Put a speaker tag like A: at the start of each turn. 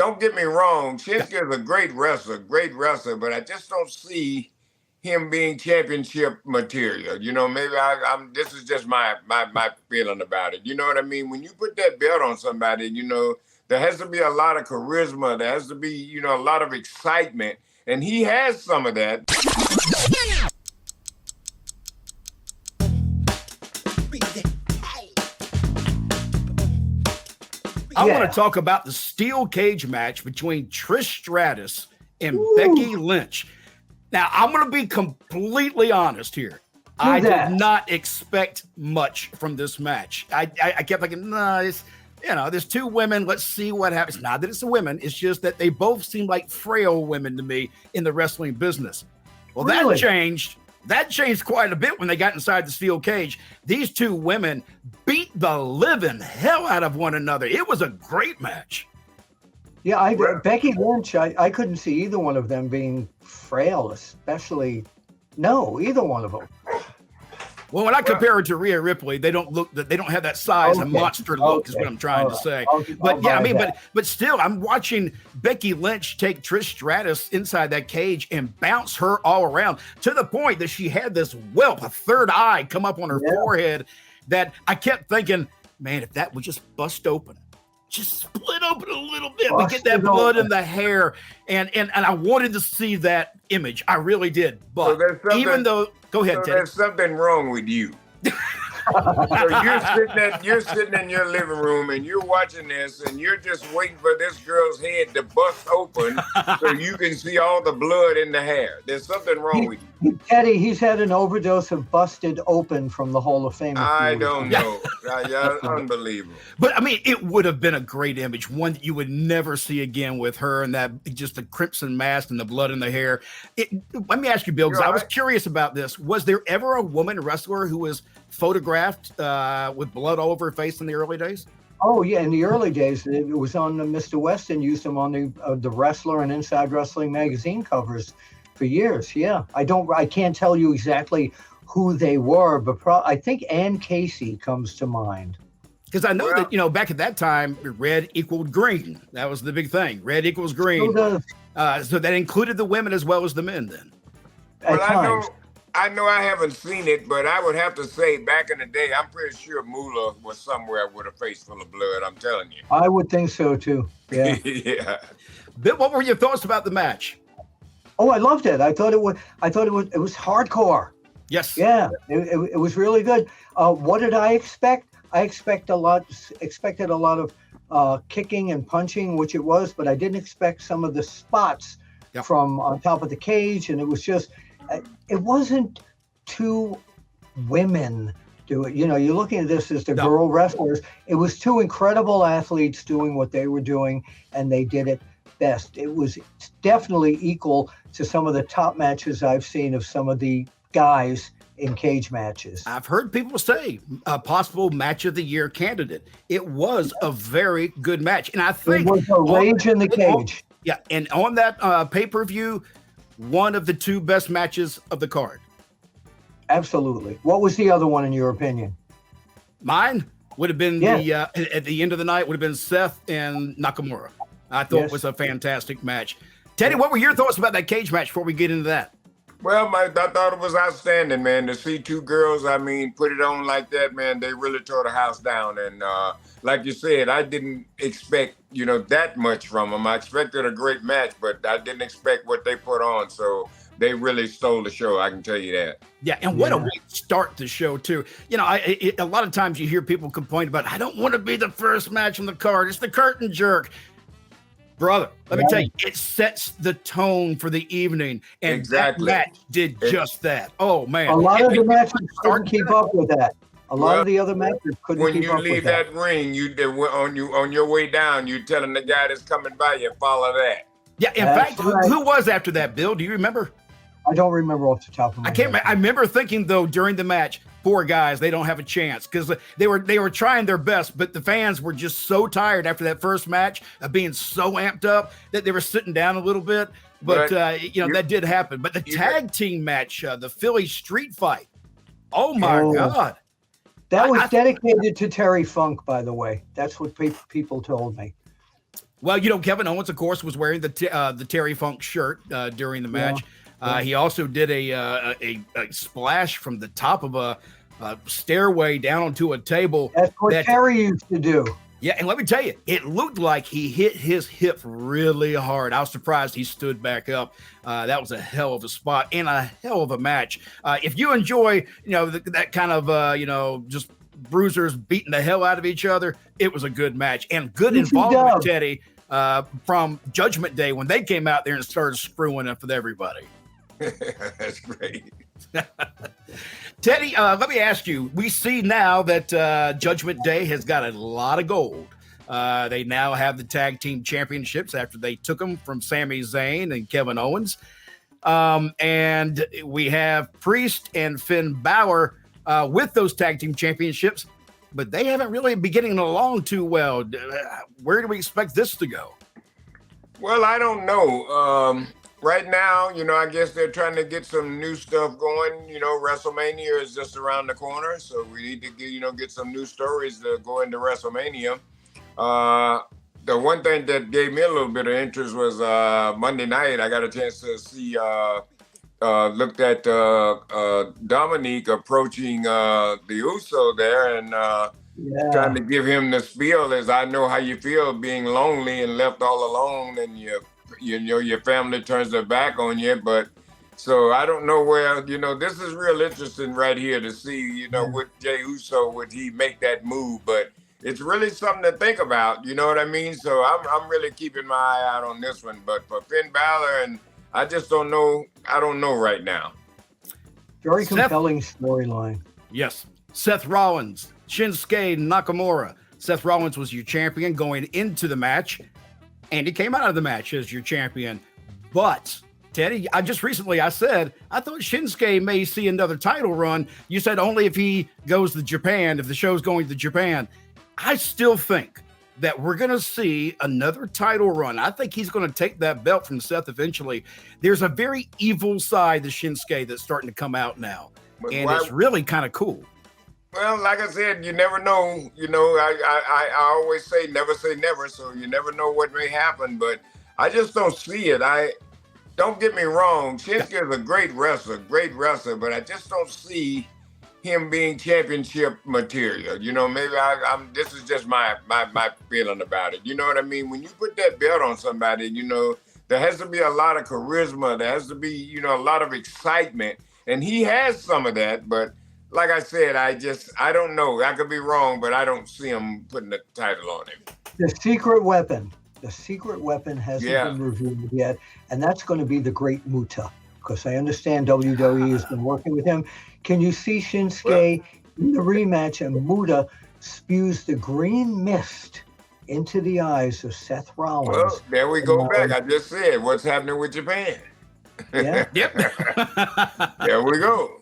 A: don't get me wrong. Shinsuke is a great wrestler, but I just don't see him being championship material. Maybe I'm. This is just my feeling about it. You know what I mean? When you put that belt on somebody, there has to be a lot of charisma. There has to be, a lot of excitement, and he has some of that.
B: I want to talk about the steel cage match between Trish Stratus and Becky Lynch. Now, I'm going to be completely honest here. I did not expect much from this match. I kept thinking, no, there's two women. Let's see what happens. Not that it's the women. It's just that they both seem like frail women to me in the wrestling business. Well, really? That changed. That changed quite a bit when they got inside the steel cage. These two women beat the living hell out of one another. It was a great match.
C: Yeah, Becky Lynch, I couldn't see either one of them being frail, especially, either one of them.
B: Well, when I compare her to Rhea Ripley, they don't have that size and monster look is what I'm trying to say. But still, I'm watching Becky Lynch take Trish Stratus inside that cage and bounce her all around to the point that she had this whelp, a third eye come up on her forehead that I kept thinking, man, if that would just bust open, just split open a little bit, but get that blood in the hair. And I wanted to see that image. I really did. But even though, go ahead, Teddy.
A: There's something wrong with you. So you're sitting in your living room and you're watching this and you're just waiting for this girl's head to bust open so you can see all the blood in the hair. There's something wrong with you.
C: Teddy, he's had an overdose of busted open from the Hall of Fame.
A: I don't know. Unbelievable.
B: But I mean, it would have been a great image, one that you would never see again with her and that just the crimson mask and the blood in the hair. Let me ask you, Bill, because I was curious about this. Was there ever a woman wrestler who was photographed with blood all over her face in the early days?
C: Oh yeah, in the early days, it was on Mr. Weston used them on the Wrestler and Inside Wrestling magazine covers for years. Yeah, I can't tell you exactly who they were, but I think Ann Casey comes to mind.
B: Because I know that back at that time, red equaled green. That was the big thing. Red equals green. So that included the women as well as the men. Then.
A: I know I haven't seen it, but I would have to say back in the day, I'm pretty sure Moolah was somewhere with a face full of blood. I'm telling you.
C: I would think so too. Yeah.
A: Yeah.
B: Bill, what were your thoughts about the match?
C: Oh, I loved it. I thought it was hardcore.
B: Yes.
C: Yeah. It was really good. What did I expect? I expected a lot of kicking and punching, which it was, but I didn't expect some of the spots from on top of the cage, and it was just. It wasn't two women do it. You're looking at this as the girl wrestlers. It was two incredible athletes doing what they were doing, and they did it best. It was definitely equal to some of the top matches I've seen of some of the guys in cage matches.
B: I've heard people say a possible match of the year candidate. It was a very good match, and I think
C: it was a rage in the cage.
B: And on that pay-per-view, one of the two best matches of the card.
C: Absolutely. What was the other one in your opinion?
B: Mine would have been at the end of the night would have been Seth and Nakamura. I thought it was a fantastic match. Teddy, what were your thoughts about that cage match before we get into that?
A: Well, I thought it was outstanding, man. To see two girls, put it on like that, man, they really tore the house down. And like you said, I didn't expect, that much from them. I expected a great match, but I didn't expect what they put on. So they really stole the show, I can tell you that.
B: Yeah, and what a way to start the show, too. A lot of times you hear people complain about, I don't want to be the first match on the card. It's the curtain jerk. Brother, let me tell you, it sets the tone for the evening, and that match did just that. Oh, man.
C: A lot of the matches couldn't keep up with that. A lot of the other matches couldn't keep up with that. When you leave
A: that ring, on your way down, you're telling the guy that's coming by you, follow that.
B: Yeah, in fact, who was after that, Bill? Do you remember?
C: I don't remember off the top of my head.
B: I remember thinking, though, during the match, poor guys, they don't have a chance because they were trying their best, but the fans were just so tired after that first match of being so amped up that they were sitting down a little bit. But that did happen. But the tag team match, the Philly street fight, oh my God.
C: That was dedicated to Terry Funk, by the way. That's what people told me.
B: Well, Kevin Owens, of course, was wearing the Terry Funk shirt during the match. He also did a splash from the top of a stairway down onto a table.
C: That's what Terry used to do.
B: Yeah, and let me tell you, it looked like he hit his hip really hard. I was surprised he stood back up. That was a hell of a spot and a hell of a match. If you enjoy, that kind of, just bruisers beating the hell out of each other, it was a good match and good involvement, Teddy, from Judgment Day when they came out there and started screwing up with everybody.
A: That's great.
B: Teddy, let me ask you, we see now that Judgment Day has got a lot of gold. They now have the tag team championships after they took them from Sami Zayn and Kevin Owens. And we have Priest and Finn Balor with those tag team championships, but they haven't really been getting along too well. Where do we expect this to go?
A: Well, I don't know. Right now, I guess they're trying to get some new stuff going. WrestleMania is just around the corner, so we need to get some new stories to go into WrestleMania. The one thing that gave me a little bit of interest was Monday night. I got a chance to see, looked at Dominik approaching the Uso there and trying to give him the spiel as I know how you feel being lonely and left all alone and your family turns their back on you. But so I don't know where, this is real interesting right here to see, with Jey Uso, would he make that move? But it's really something to think about, you know what I mean? So I'm really keeping my eye out on this one. But for Finn Balor, and I just don't know. I don't know right now.
C: Very compelling storyline.
B: Yes. Seth Rollins, Shinsuke Nakamura. Seth Rollins was your champion going into the match, and he came out of the match as your champion. But, Teddy, I said, I thought Shinsuke may see another title run. You said only if he goes to Japan, if the show's going to Japan. I still think that we're going to see another title run. I think he's going to take that belt from Seth eventually. There's a very evil side to Shinsuke that's starting to come out now. And it's really kind of cool.
A: Well, like I said, you never know. I always say never, so you never know what may happen, but I just don't see it. Don't get me wrong, Shinsuke is a great wrestler, but I just don't see him being championship material. Maybe this is just my feeling about it. You know what I mean? When you put that belt on somebody, there has to be a lot of charisma. There has to be, a lot of excitement. And he has some of that, but like I said, I don't know. I could be wrong, but I don't see him putting the title on him.
C: The secret weapon hasn't been revealed yet, and that's going to be the Great Muta, because I understand WWE has been working with him. Can you see Shinsuke in the rematch and Muta spews the green mist into the eyes of Seth Rollins?
A: Well, there we go back. I just said, what's happening with Japan?
C: Yeah.
B: Yep.
A: There we go.